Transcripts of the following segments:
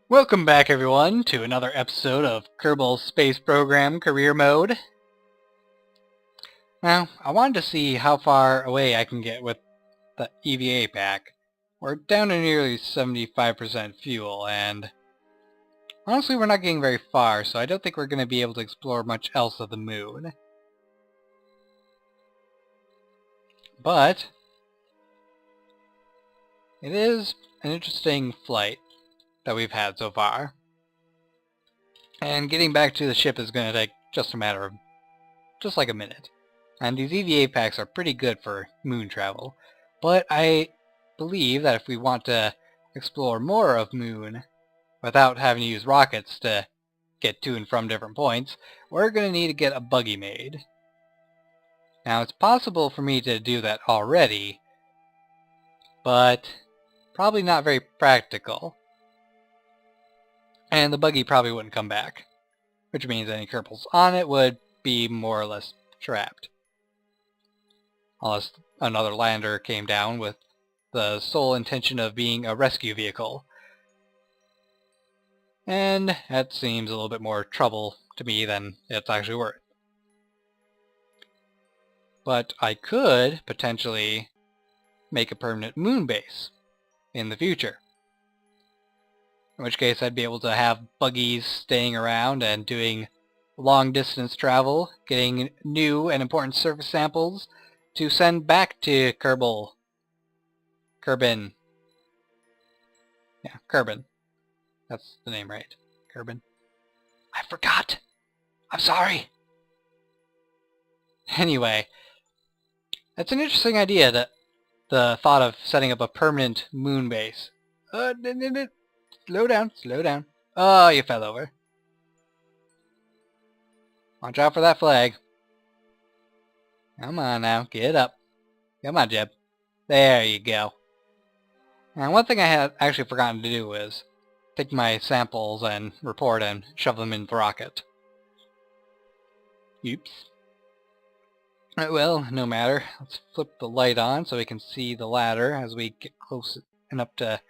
Welcome back everyone to another episode of Kerbal Space Program Career Mode. Now, I wanted to see how far away I can get with the EVA pack. We're down to nearly 75% fuel, and honestly we're not getting very far, so I don't think we're going to be able to explore much else of the moon. But it is an interesting flight that we've had so far. And getting back to the ship is going to take just a matter of just like a minute. And these EVA packs are pretty good for moon travel. But I believe that if we want to explore more of moon without having to use rockets to get to and from different points, we're going to need to get a buggy made. Now it's possible for me to do that already, but probably not very practical. And the buggy probably wouldn't come back, which means any Kerbals on it would be more or less trapped. Unless another lander came down with the sole intention of being a rescue vehicle. And that seems a little bit more trouble to me than it's actually worth. But I could potentially make a permanent moon base in the future. In which case I'd be able to have buggies staying around and doing long distance travel, getting new and important surface samples to send back to Kerbin. Yeah, Kerbin. That's the name, right? Kerbin. I forgot! I'm sorry! Anyway, that's an interesting idea, the thought of setting up a permanent moon base. Slow down, slow down. Oh, you fell over. Watch out for that flag. Come on now, get up. Come on, Jeb. There you go. Now, one thing I had actually forgotten to do was take my samples and report and shove them in the rocket. Oops. Right, well, no matter. Let's flip the light on so we can see the ladder as we get close enough to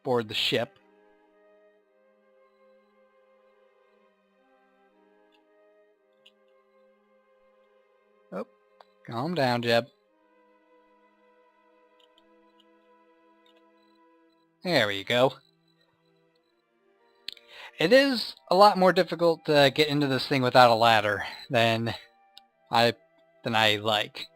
board the ship. Oh, calm down, Jeb. There we go. It is a lot more difficult to get into this thing without a ladder than I like.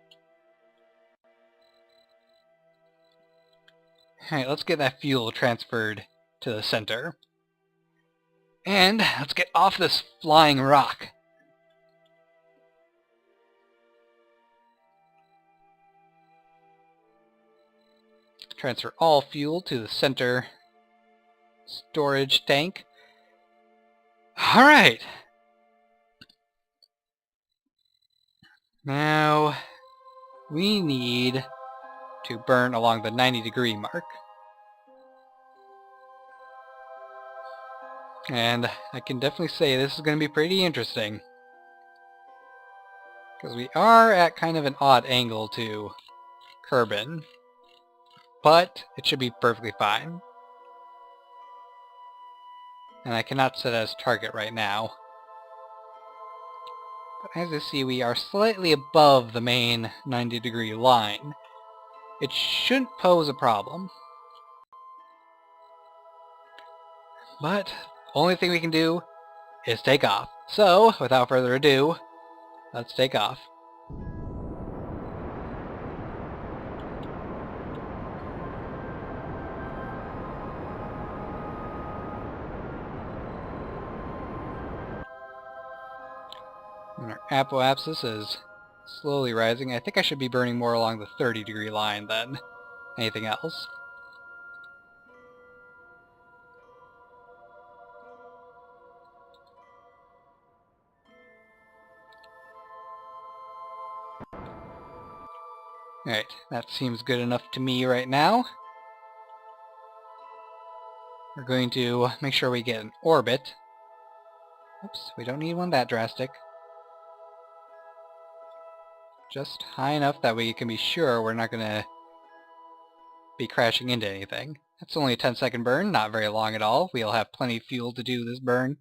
Alright, let's get that fuel transferred to the center. And let's get off this flying rock. Transfer all fuel to the center storage tank. Alright. Now, we need to burn along the 90-degree mark. And I can definitely say this is going to be pretty interesting. Because we are at kind of an odd angle to Kerbin. But it should be perfectly fine. And I cannot set it as target right now. But as you see, we are slightly above the main 90-degree line. It shouldn't pose a problem. But the only thing we can do is take off. So, without further ado, let's take off. And our apoapsis is slowly rising. I think I should be burning more along the 30-degree line than anything else. Alright, that seems good enough to me right now. We're going to make sure we get an orbit. Oops, we don't need one that drastic. Just high enough that we can be sure we're not going to be crashing into anything. That's only a 10-second burn, not very long at all. We'll have plenty of fuel to do this burn.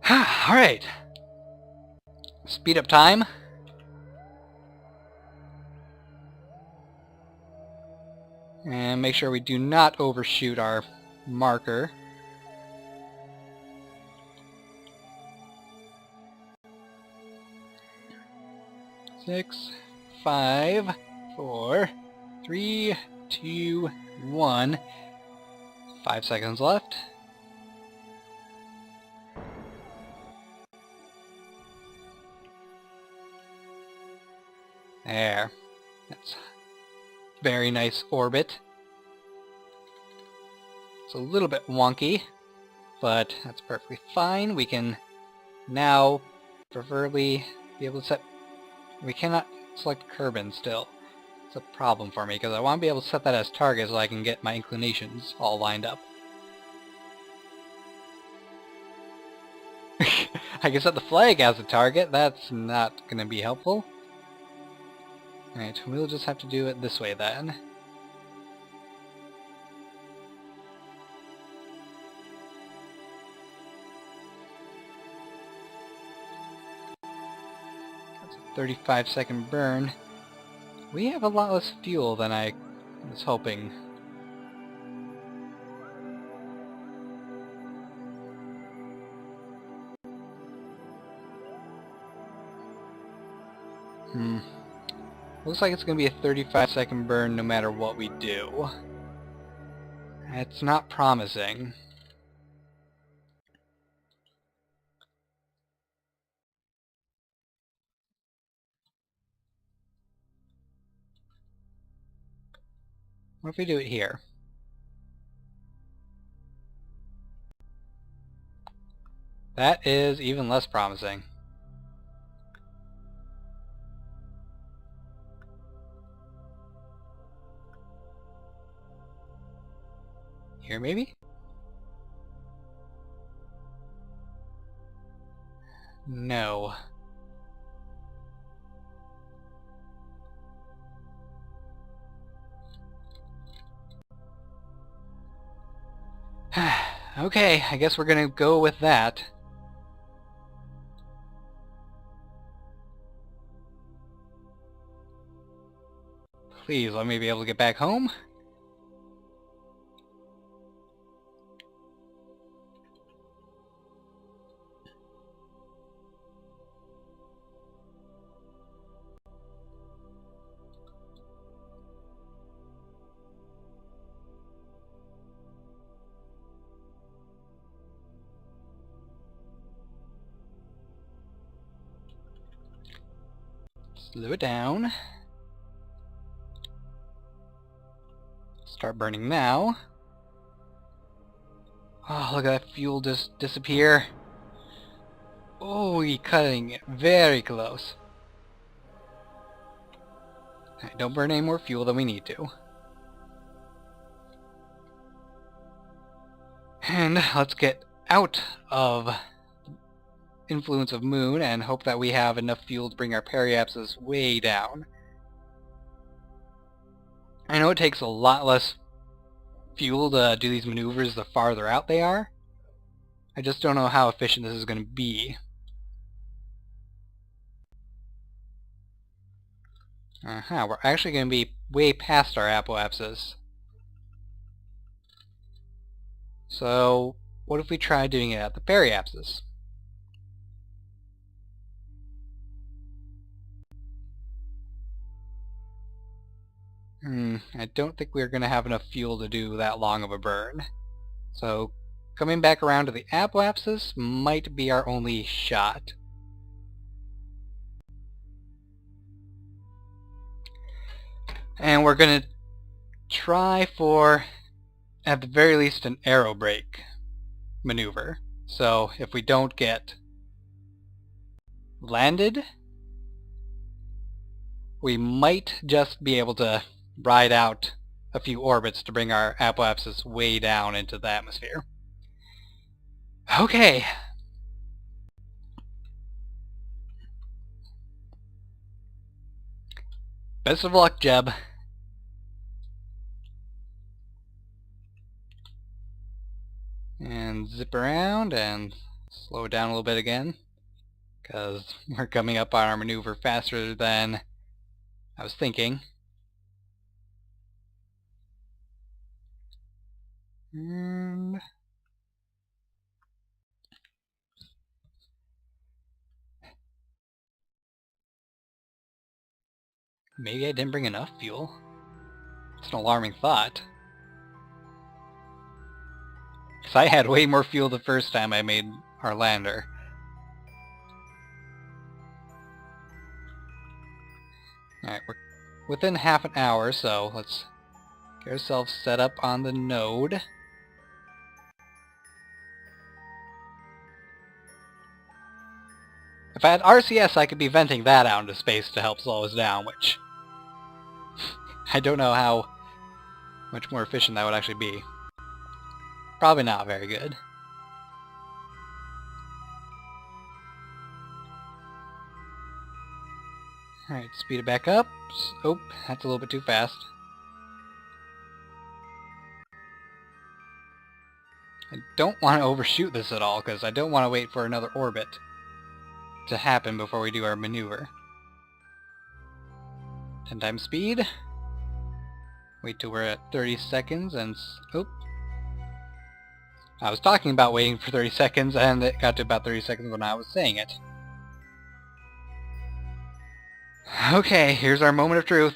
Alright. Speed up time. And make sure we do not overshoot our marker. Six, 5, 4, 3, 2, 1. 5 seconds left. There. That's very nice orbit. It's a little bit wonky, but that's perfectly fine. We can now preferably be able to set... We cannot select Kerbin still. It's a problem for me, because I want to be able to set that as target so I can get my inclinations all lined up. I can set the flag as a target. That's not going to be helpful. Alright, we'll just have to do it this way then. That's a 35-second burn. We have a lot less fuel than I was hoping. Looks like it's going to be a 35-second burn no matter what we do. It's not promising. What if we do it here? That is even less promising. Here, maybe? No. Okay, I guess we're gonna go with that. Please, let me be able to get back home. Slow it down. Start burning now. Oh, look at that fuel just disappear. Oh, we're cutting it very close. Right, don't burn any more fuel than we need to. And let's get out of influence of Moon and hope that we have enough fuel to bring our periapses way down. I know it takes a lot less fuel to do these maneuvers the farther out they are. I just don't know how efficient this is going to be. We're actually going to be way past our apoapsis. So, what if we try doing it at the periapsis? I don't think we're going to have enough fuel to do that long of a burn. So, coming back around to the apoapsis might be our only shot. And we're going to try for, at the very least, an aero brake maneuver. So, if we don't get landed, we might just be able to ride out a few orbits to bring our apoapsis way down into the atmosphere. Okay. Best of luck, Jeb. And zip around and slow it down a little bit again, because we're coming up on our maneuver faster than I was thinking. And maybe I didn't bring enough fuel. It's an alarming thought. Because I had way more fuel the first time I made our lander. Alright, we're within half an hour, so let's get ourselves set up on the node. If I had RCS, I could be venting that out into space to help slow us down, which I don't know how much more efficient that would actually be. Probably not very good. Alright, speed it back up. Oh, that's a little bit too fast. I don't want to overshoot this at all, because I don't want to wait for another orbit to happen before we do our maneuver. 10 times speed. Wait till we're at 30 seconds and... oh. I was talking about waiting for 30 seconds and it got to about 30 seconds when I was saying it. Okay, here's our moment of truth.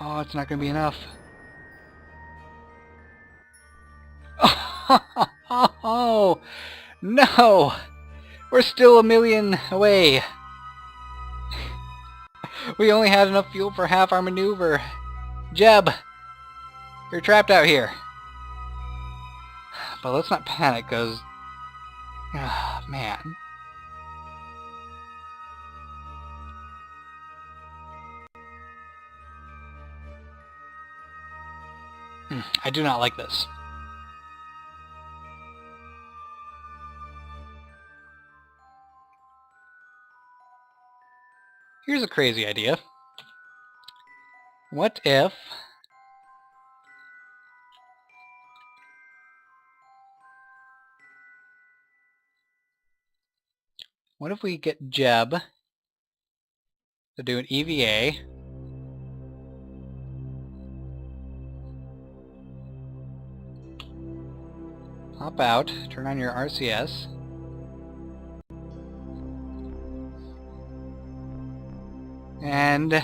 Oh, it's not gonna be enough. Oh, no! We're still a million away. We only had enough fuel for half our maneuver. Jeb, you're trapped out here. But let's not panic, because... man. I do not like this. Here's a crazy idea. What if... what if we get Jeb to do an EVA? Hop out, turn on your RCS. And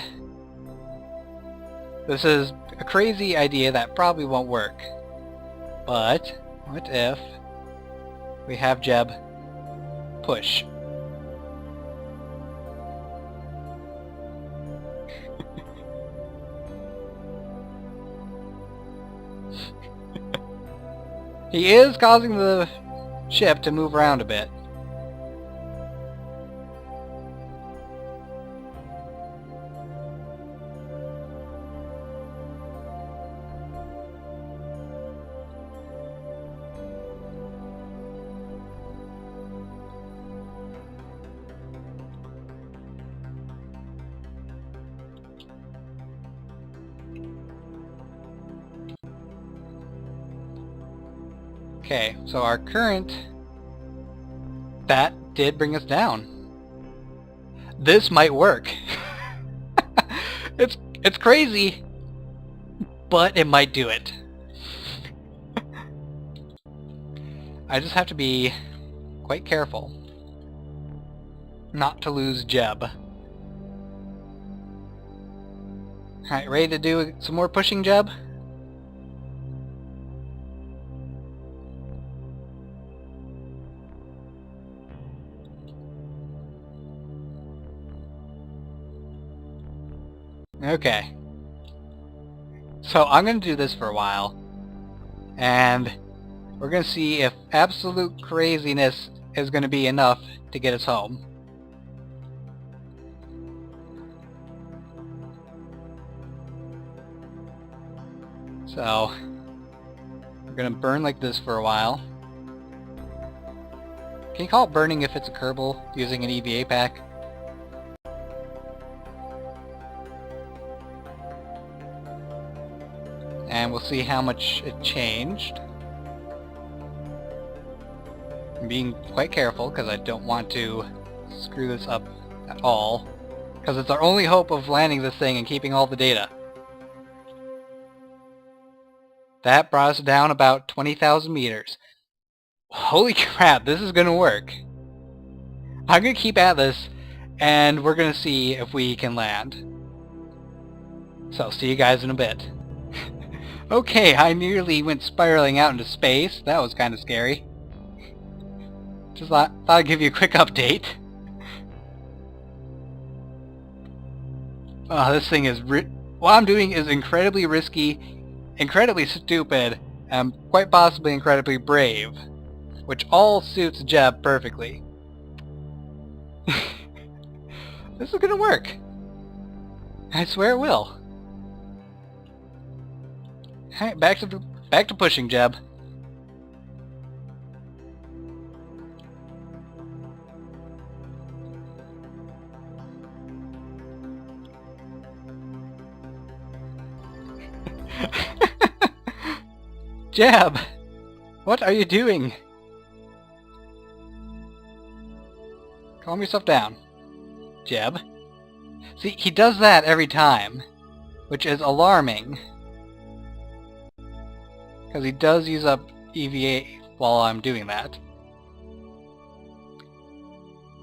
this is a crazy idea that probably won't work. But what if we have Jeb push? He is causing the ship to move around a bit. Okay, so our current, that did bring us down. This might work. It's crazy, but it might do it. I just have to be quite careful not to lose Jeb. Alright, ready to do some more pushing, Jeb? Okay. So I'm going to do this for a while, and we're going to see if absolute craziness is going to be enough to get us home. So, we're going to burn like this for a while. Can you call it burning if it's a Kerbal using an EVA pack? and we'll see how much it changed. I'm being quite careful because I don't want to screw this up at all, because it's our only hope of landing this thing and keeping all the data. That brought us down about 20,000 meters. Holy crap, this is going to work. I'm going to keep at this, and we're going to see if we can land. So, see you guys in a bit. Okay, I nearly went spiraling out into space. That was kind of scary. Just thought I'd give you a quick update. Oh, this thing is... what I'm doing is incredibly risky, incredibly stupid, and quite possibly incredibly brave. Which all suits Jeb perfectly. This is gonna work. I swear it will. Alright, back to pushing, Jeb. Jeb! What are you doing? Calm yourself down. Jeb. See, he does that every time, which is alarming. Because he does use up EVA while I'm doing that.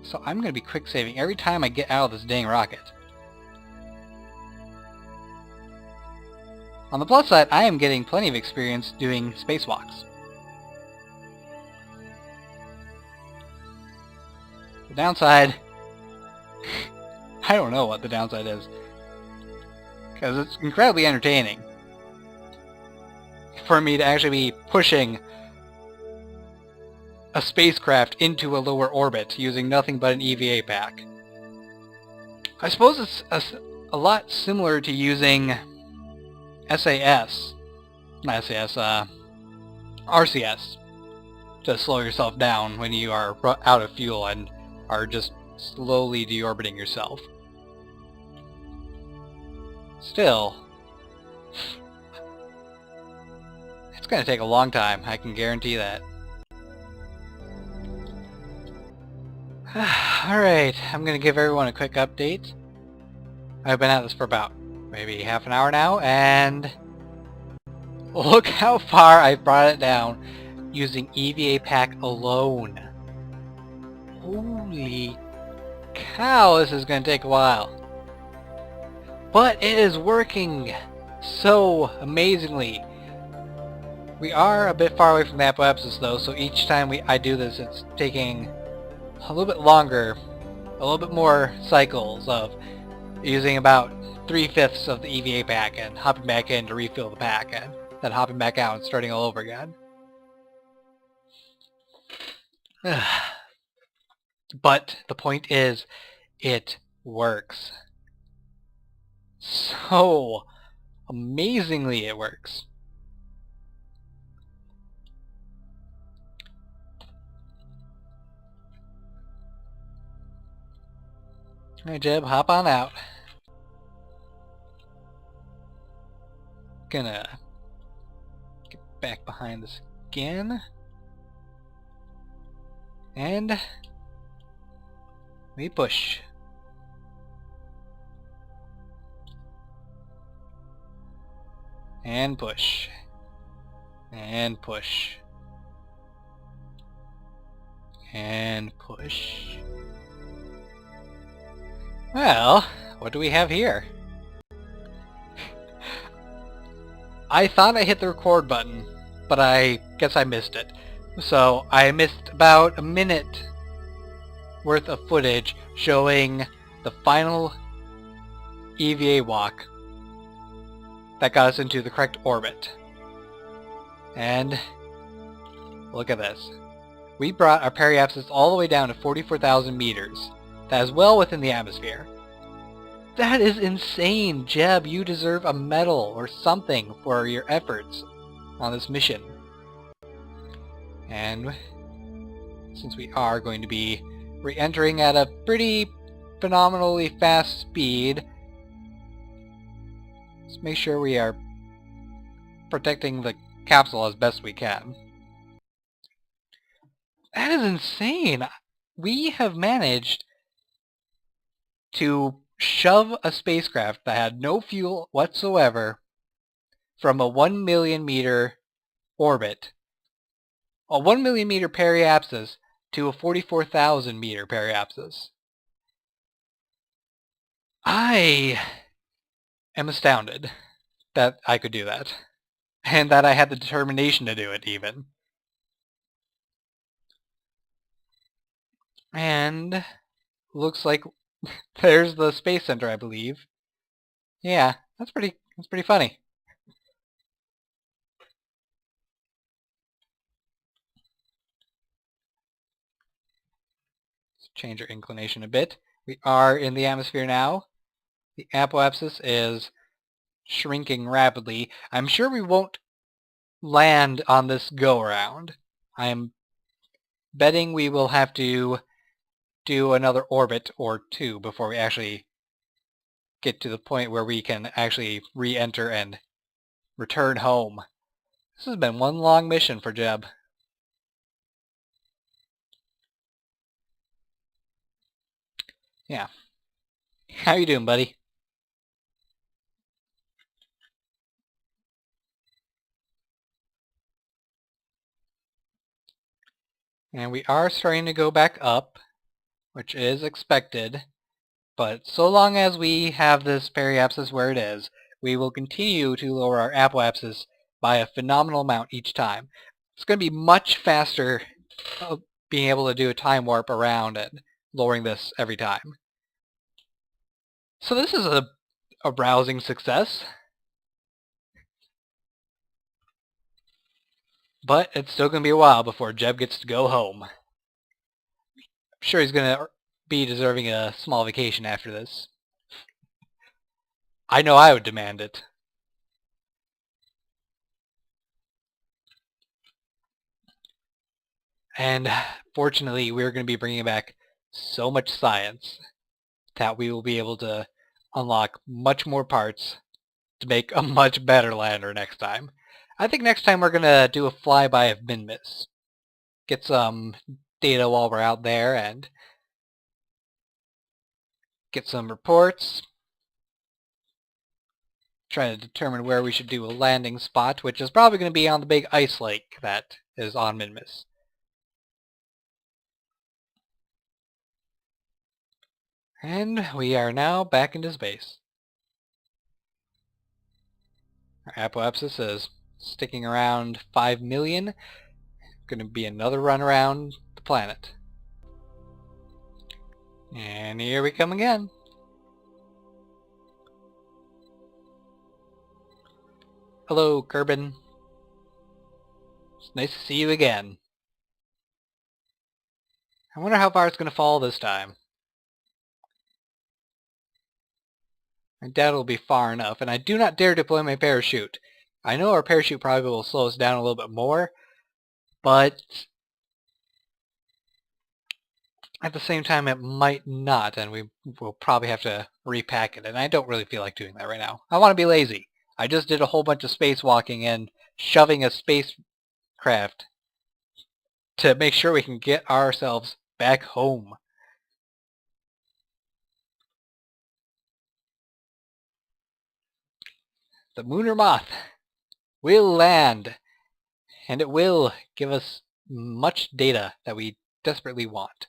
So I'm going to be quick saving every time I get out of this dang rocket. On the plus side, I am getting plenty of experience doing spacewalks. The downside... I don't know what the downside is. Because it's incredibly entertaining for me to actually be pushing a spacecraft into a lower orbit using nothing but an EVA pack. I suppose it's a lot similar to using SAS, not SAS, RCS, to slow yourself down when you are out of fuel and are just slowly deorbiting yourself. Still, it's going to take a long time, I can guarantee that. Alright, I'm going to give everyone a quick update. I've been at this for about maybe half an hour now, and look how far I've brought it down using EVA pack alone. Holy cow, this is going to take a while. But it is working so amazingly. We are a bit far away from the apoapsis though, so each time I do this, it's taking a little bit longer, a little bit more cycles of using about 3/5 of the EVA pack and hopping back in to refill the pack and then hopping back out and starting all over again. But the point is, it works. So amazingly it works. Alright, Jeb, hop on out. Gonna get back behind this again. And we push. And push. And push. And push. Well, what do we have here? I thought I hit the record button, but I guess I missed it. So I missed about a minute worth of footage showing the final EVA walk that got us into the correct orbit. And look at this. We brought our periapsis all the way down to 44,000 meters. That is well within the atmosphere. That is insane, Jeb. You deserve a medal or something for your efforts on this mission. And since we are going to be re-entering at a pretty phenomenally fast speed, let's make sure we are protecting the capsule as best we can. That is insane! We have managed to shove a spacecraft that had no fuel whatsoever from a 1 million meter orbit, a 1 million meter periapsis, to a 44,000 meter periapsis. I am astounded that I could do that, and that I had the determination to do it even. And looks like there's the space center, I believe. Yeah, that's pretty funny. Let's change our inclination a bit. We are in the atmosphere now. The apoapsis is shrinking rapidly. I'm sure we won't land on this go-around. I'm betting we will have to do another orbit or two before we actually get to the point where we can actually re-enter and return home. This has been one long mission for Jeb. Yeah. How you doing, buddy? And we are starting to go back up, which is expected, but so long as we have this periapsis where it is, we will continue to lower our apoapsis by a phenomenal amount each time. It's going to be much faster being able to do a time warp around and lowering this every time. So this is a rousing success. But it's still going to be a while before Jeb gets to go home. I'm sure he's going to be deserving a small vacation after this. I know I would demand it. And fortunately, we're going to be bringing back so much science that we will be able to unlock much more parts to make a much better lander next time. I think next time we're going to do a flyby of Minmus. Get some data while we're out there and get some reports. Try to determine where we should do a landing spot, which is probably going to be on the big ice lake that is on Minmus. And we are now back into space. Our apoapsis is sticking around 5 million. Going to be another run around the planet. And here we come again. Hello, Kerbin. It's nice to see you again. I wonder how far it's going to fall this time. I doubt it'll be far enough, and I do not dare deploy my parachute. I know our parachute probably will slow us down a little bit more, but at the same time it might not, and we will probably have to repack it, and I don't really feel like doing that right now. I want to be lazy. I just did a whole bunch of spacewalking and shoving a spacecraft to make sure we can get ourselves back home. The Munar Moth will land, and it will give us much data that we desperately want.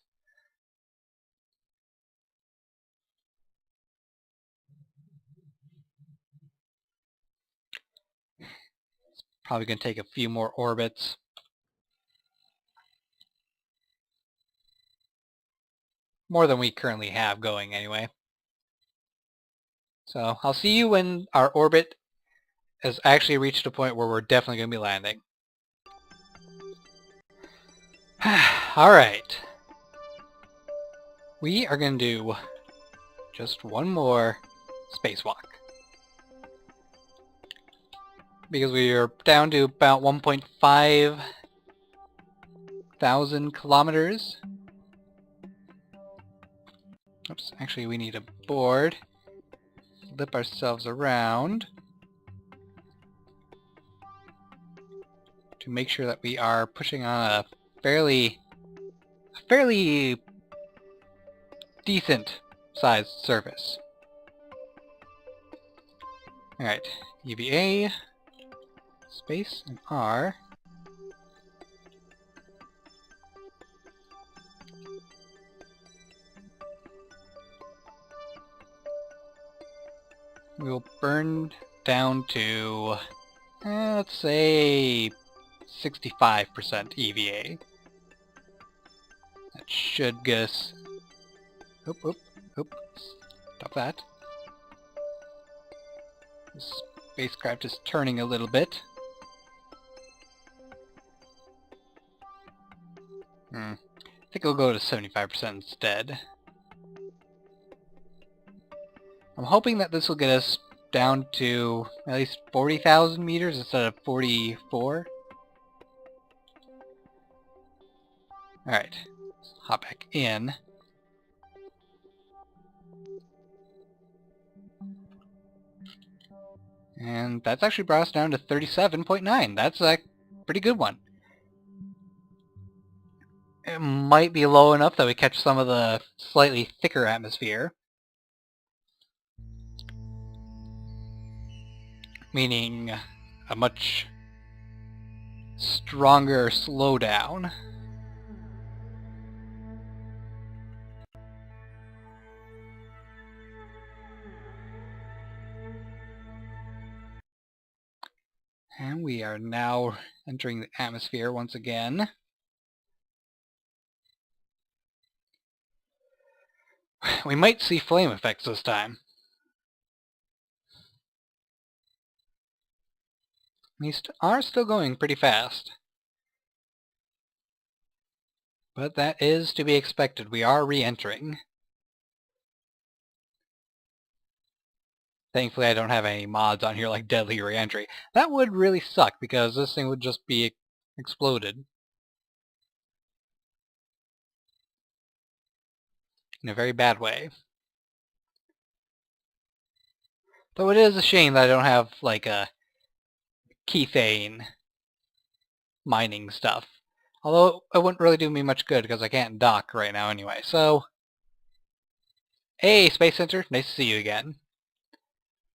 It's probably going to take a few more orbits. More than we currently have going anyway. So I'll see you when our orbit has actually reached a point where we're definitely going to be landing. Alright. We are going to do just one more spacewalk. Because we are down to about 1.5 thousand kilometers. Oops, actually we need a board. Flip ourselves around. to make sure that we are pushing on a fairly decent sized surface. Alright, EVA, space, and R. We'll burn down to, let's say, 65% EVA. That should get us... Oop, stop that. The spacecraft is turning a little bit. I think I'll go to 75% instead. I'm hoping that this will get us down to at least 40,000 meters instead of 44. Alright, let's hop back in. And that's actually brought us down to 37.9. That's a pretty good one. It might be low enough that we catch some of the slightly thicker atmosphere. Meaning a much stronger slowdown. And we are now entering the atmosphere once again. We might see flame effects this time. These are still going pretty fast. But that is to be expected. We are re-entering. Thankfully I don't have any mods on here like deadly re-entry. That would really suck because this thing would just be exploded. In a very bad way. Though it is a shame that I don't have like a Kethane mining stuff. Although it wouldn't really do me much good because I can't dock right now anyway. So, hey Space Center, nice to see you again.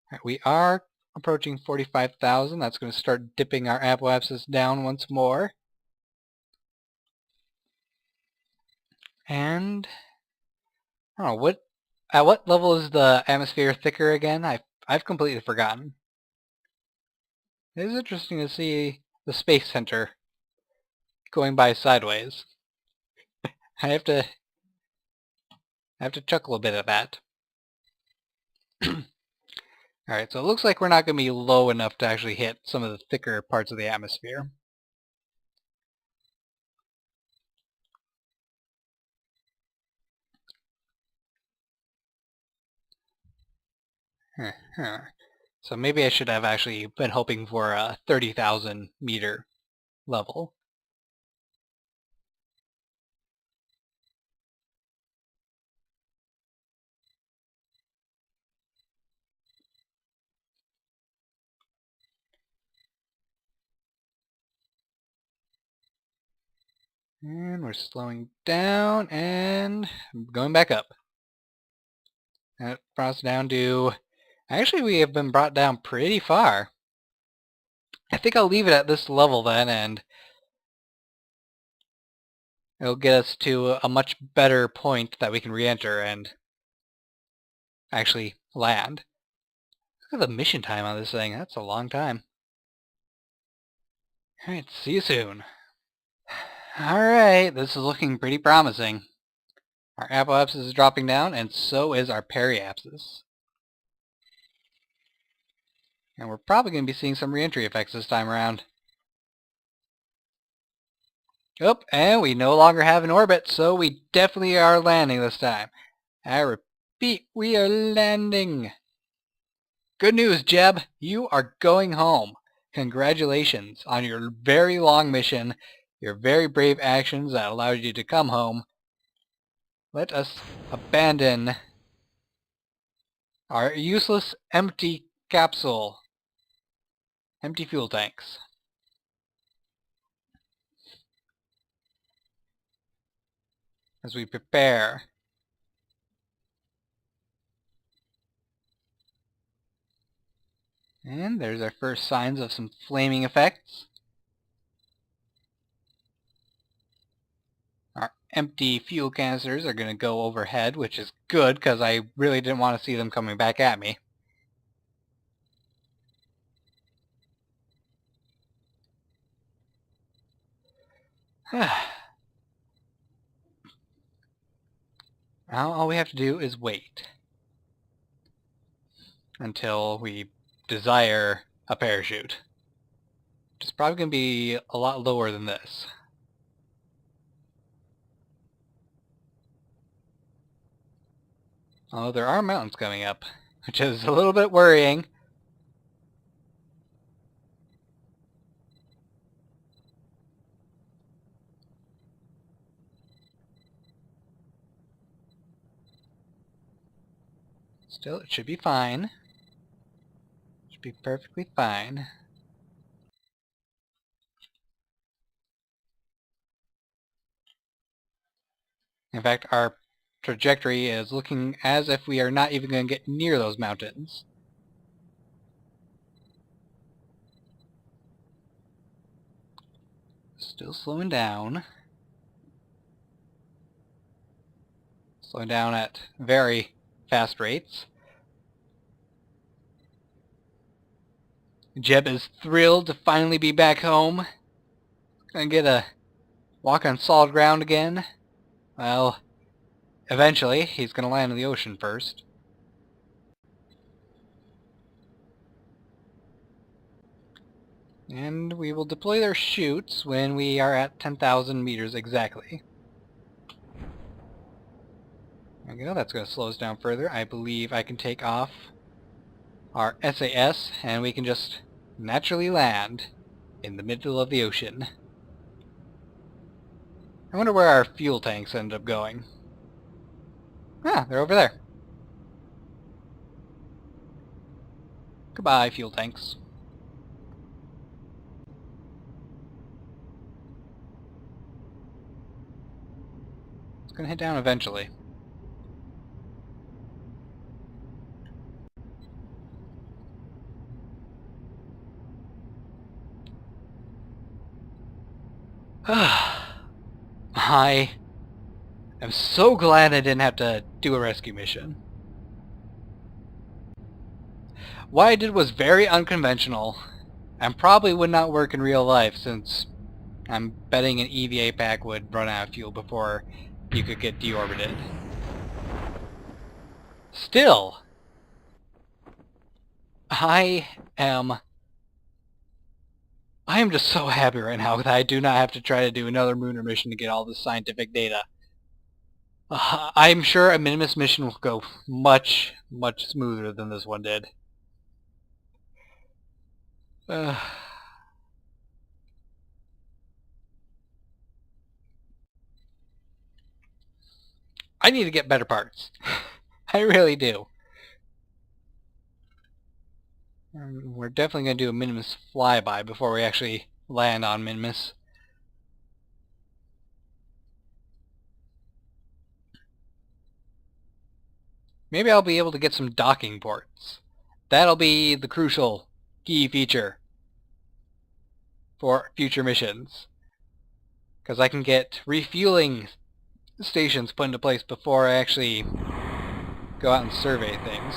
Right, we are approaching 45,000. That's going to start dipping our apoapsis down once more. And I don't know at what level is the atmosphere thicker again? I've completely forgotten. It is interesting to see the Space Center going by sideways. I have to chuckle a bit at that. Alright, so it looks like we're not going to be low enough to actually hit some of the thicker parts of the atmosphere. So maybe I should have actually been hoping for a 30,000 meter level. And we're slowing down and going back up. That brought us down to... Actually, we have been brought down pretty far. I think I'll leave it at this level then, and it'll get us to a much better point that we can re-enter and actually land. Look at the mission time on this thing. That's a long time. Alright, see you soon. Alright, this is looking pretty promising. Our apoapsis is dropping down, and so is our periapsis. And we're probably going to be seeing some re-entry effects this time around. Oh, and we no longer have an orbit, so we definitely are landing this time. I repeat, we are landing. Good news, Jeb. You are going home. Congratulations on your very long mission, your very brave actions that allowed you to come home. Let us abandon our useless empty capsule. Empty fuel tanks. as we prepare. And there's our first signs of some flaming effects. Our empty fuel canisters are going to go overhead, which is good because I really didn't want to see them coming back at me. Now all we have to do is wait until we desire a parachute, which is probably going to be a lot lower than this. Oh, there are mountains coming up, which is a little bit worrying. Still, it should be fine. Should be perfectly fine. In fact, our trajectory is looking as if we are not even going to get near those mountains. Still slowing down. Slowing down at very fast rates. Jeb is thrilled to finally be back home. Gonna get a walk on solid ground again. Well, eventually, he's gonna land in the ocean first. And we will deploy their chutes when we are at 10,000 meters exactly. There we go, that's going to slow us down further. I believe I can take off our SAS and we can just naturally land in the middle of the ocean. I wonder where our fuel tanks ended up going. Ah, they're over there. Goodbye, fuel tanks. It's going to hit down eventually. I am so glad I didn't have to do a rescue mission. What I did was very unconventional and probably would not work in real life, since I'm betting an EVA pack would run out of fuel before you could get deorbited. Still, I am just so happy right now that I do not have to try to do another Munar mission to get all this scientific data. I'm sure a Minimus mission will go much, much smoother than this one did. I need to get better parts. I really do. We're definitely going to do a Minimus flyby before we actually land on Minimus. Maybe I'll be able to get some docking ports. That'll be the crucial key feature for future missions. Because I can get refueling stations put into place before I actually go out and survey things.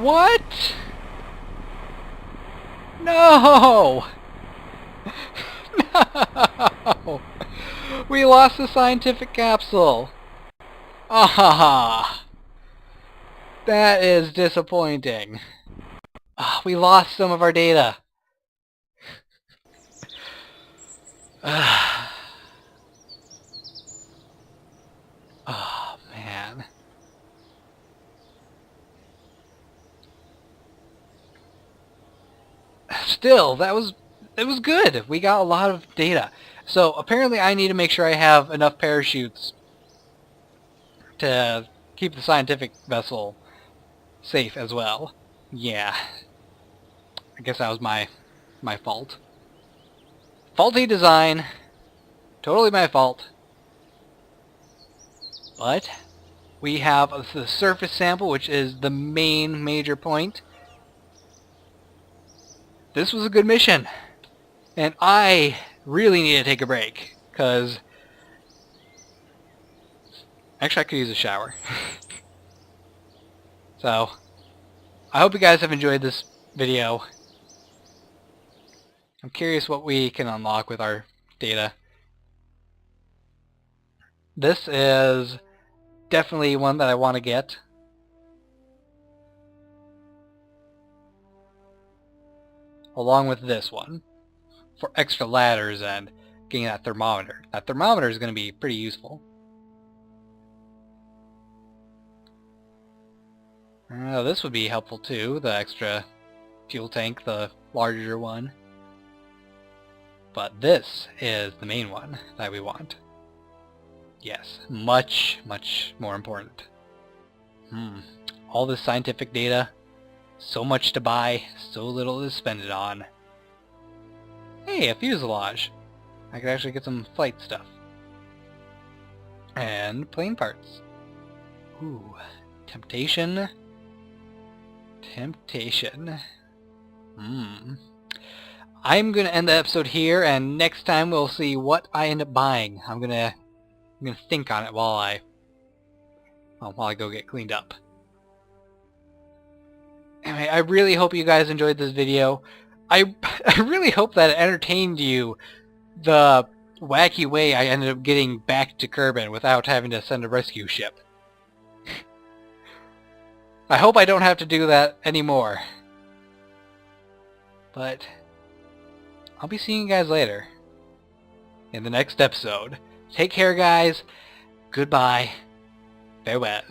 What? No! No! We lost the scientific capsule! Ah! That is disappointing. We lost some of our data. Oh, man. Still, it was good. We got a lot of data. So apparently I need to make sure I have enough parachutes to keep the scientific vessel safe as well. Yeah. I guess that was my fault. Faulty design. Totally my fault. But we have the surface sample, which is the main major point. This was a good mission. And I really need to take a break, because actually I could use a shower. So, I hope you guys have enjoyed this video. I'm curious what we can unlock with our data. This is definitely one that I want to get. Along with this one. For extra ladders and getting that thermometer. That thermometer is going to be pretty useful. This would be helpful too, the extra fuel tank, the larger one. But this is the main one that we want. Yes, much, much more important. All this scientific data, so much to buy, so little to spend it on. Hey, a fuselage. I could actually get some flight stuff. And plane parts. Ooh, temptation. Temptation. I'm gonna end the episode here, and next time we'll see what I end up buying. I'm gonna think on it while I go get cleaned up. Anyway, I really hope you guys enjoyed this video. I really hope that it entertained you, the wacky way I ended up getting back to Kerbin without having to send a rescue ship. I hope I don't have to do that anymore. But I'll be seeing you guys later in the next episode. Take care, guys. Goodbye. Farewell.